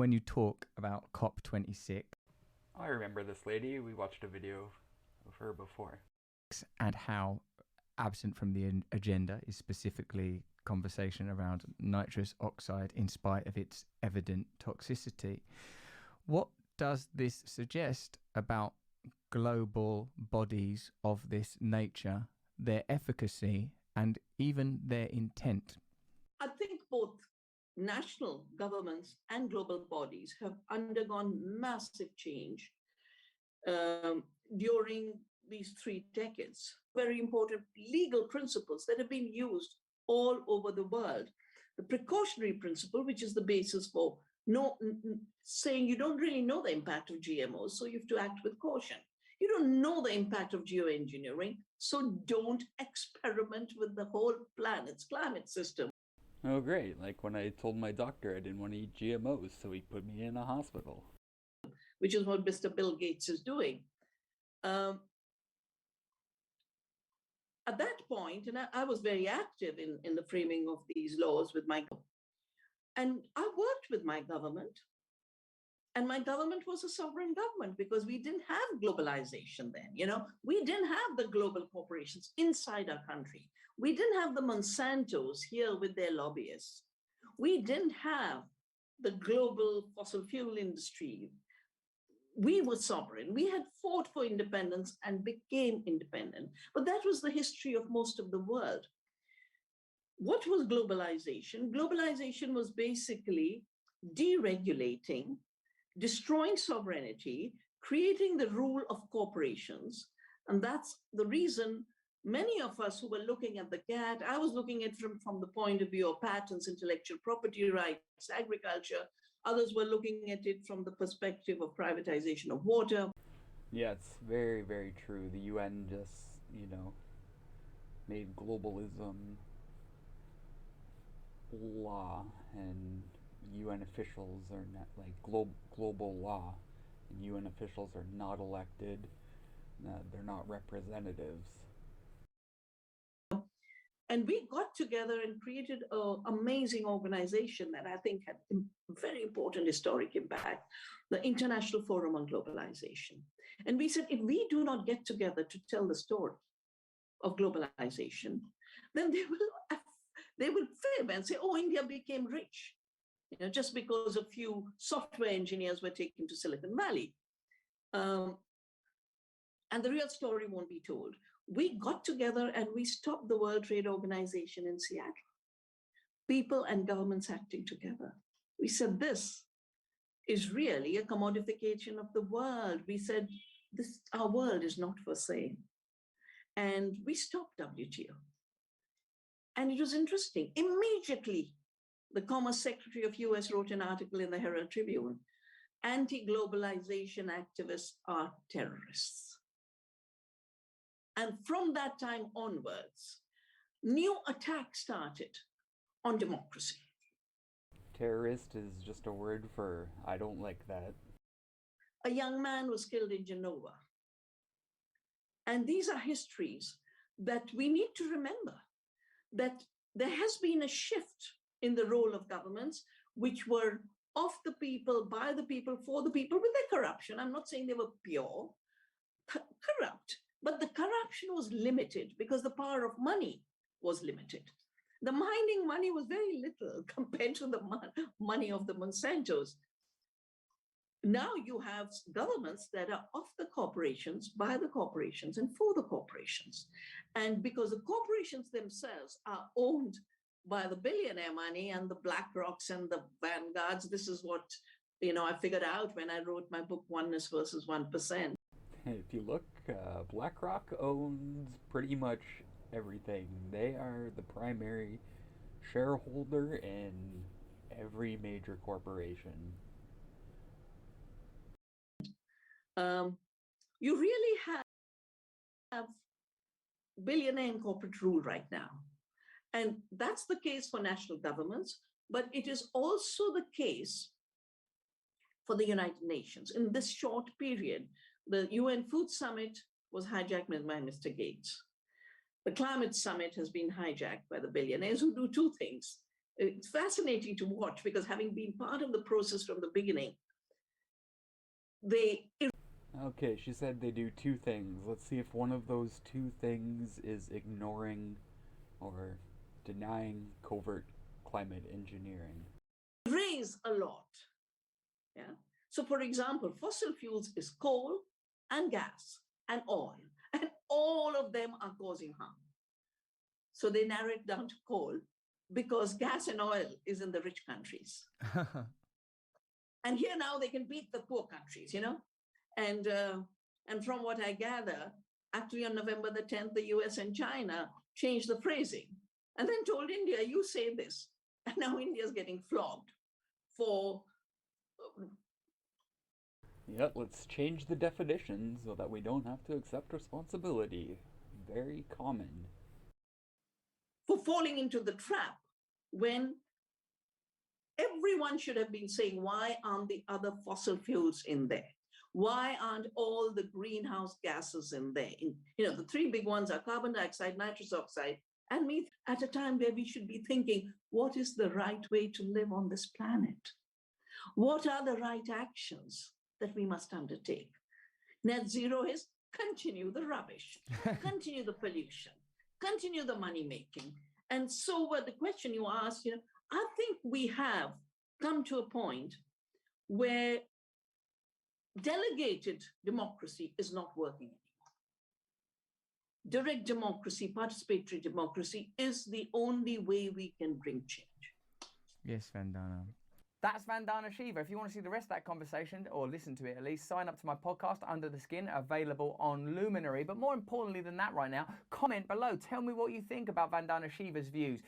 when you talk about COP26 I remember this lady. We watched a video of her before. and how absent from the agenda is specifically conversation around nitrous oxide in spite of its evident toxicity, what does this suggest about global bodies of this nature, their efficacy, and even their intent? I think both national governments and global bodies have undergone massive change during these 3 decades. Very important legal principles that have been used all over the world. The precautionary principle, which is the basis for saying you don't really know the impact of GMOs, so you have to act with caution. You don't know the impact of geoengineering, so don't experiment with the whole planet's climate system. Oh, great. Like when I told my doctor I didn't want to eat GMOs, so he put me in a hospital. Which is what Mr. Bill Gates is doing. At that point, and I was very active in the framing of these laws with my government. And I worked with my government. And my government was a sovereign government because we didn't have globalization then. We didn't have the global corporations inside our country. We didn't have the Monsantos here with their lobbyists. We didn't have the global fossil fuel industry. We were sovereign. We had fought for independence and became independent. But that was the history of most of the world. What was globalization? Globalization was basically deregulating, destroying sovereignty, creating the rule of corporations. And that's the reason many of us who were looking at the GATT, I was looking at it from the point of view of patents, intellectual property rights, agriculture. Others were looking at it from the perspective of privatization of water. Yeah, it's very, very true. The UN just, made globalism law, and UN officials are not like global law, and UN officials are not elected. They're not representatives. And we got together and created an amazing organization that I think had very important historic impact, the International Forum on Globalization. And we said, if we do not get together to tell the story of globalization, then they will fail and say, oh, India became rich, just because a few software engineers were taken to Silicon Valley. And the real story won't be told. We got together and we stopped the World Trade Organization in Seattle. People and governments acting together. We said, this is really a commodification of the world. We said, our world is not for sale. And we stopped WTO. And it was interesting. Immediately, the Commerce Secretary of US wrote an article in the Herald Tribune. Anti-globalization activists are terrorists. And from that time onwards, new attacks started on democracy. Terrorist is just a word for, I don't like that. A young man was killed in Genova. And these are histories that we need to remember, that there has been a shift in the role of governments, which were of the people, by the people, for the people, with their corruption. I'm not saying they were pure, corrupt. But the corruption was limited because the power of money was limited. The mining money was very little compared to the money of the Monsantos. Now you have governments that are of the corporations, by the corporations, and for the corporations. And because the corporations themselves are owned by the billionaire money and the BlackRocks and the Vanguards, this is what I figured out when I wrote my book, Oneness versus 1%. If you look, BlackRock owns pretty much everything. They are the primary shareholder in every major corporation. You really have billionaire and corporate rule right now. And that's the case for national governments, but it is also the case for the United Nations. In this short period, the UN Food Summit was hijacked by Mr. Gates. The Climate Summit has been hijacked by the billionaires who do 2 things. It's fascinating to watch because having been part of the process from the beginning, they Okay, she said they do two things. Let's see if one of those two things is ignoring or denying covert climate engineering. raise a lot. Yeah. So, for example, fossil fuels is coal and gas and oil, and all of them are causing harm. So they narrow it down to coal because gas and oil is in the rich countries. And here now they can beat the poor countries, you know? And from what I gather, actually on November the 10th, the US and China changed the phrasing and then told India, you say this. And now India's getting flogged for. Yep, let's change the definition so that we don't have to accept responsibility. Very common. For falling into the trap when everyone should have been saying, why aren't the other fossil fuels in there? Why aren't all the greenhouse gases in there? The three big ones are carbon dioxide, nitrous oxide, and methane, at a time where we should be thinking, what is the right way to live on this planet? What are the right actions that we must undertake? Net zero is continue the rubbish, continue the pollution, continue the money making. And so the question you asked, I think we have come to a point where delegated democracy is not working anymore. Direct democracy, participatory democracy is the only way we can bring change. Yes, Vandana. That's Vandana Shiva. If you want to see the rest of that conversation, or listen to it at least, sign up to my podcast, Under the Skin, available on Luminary. But more importantly than that right now, comment below. Tell me what you think about Vandana Shiva's views.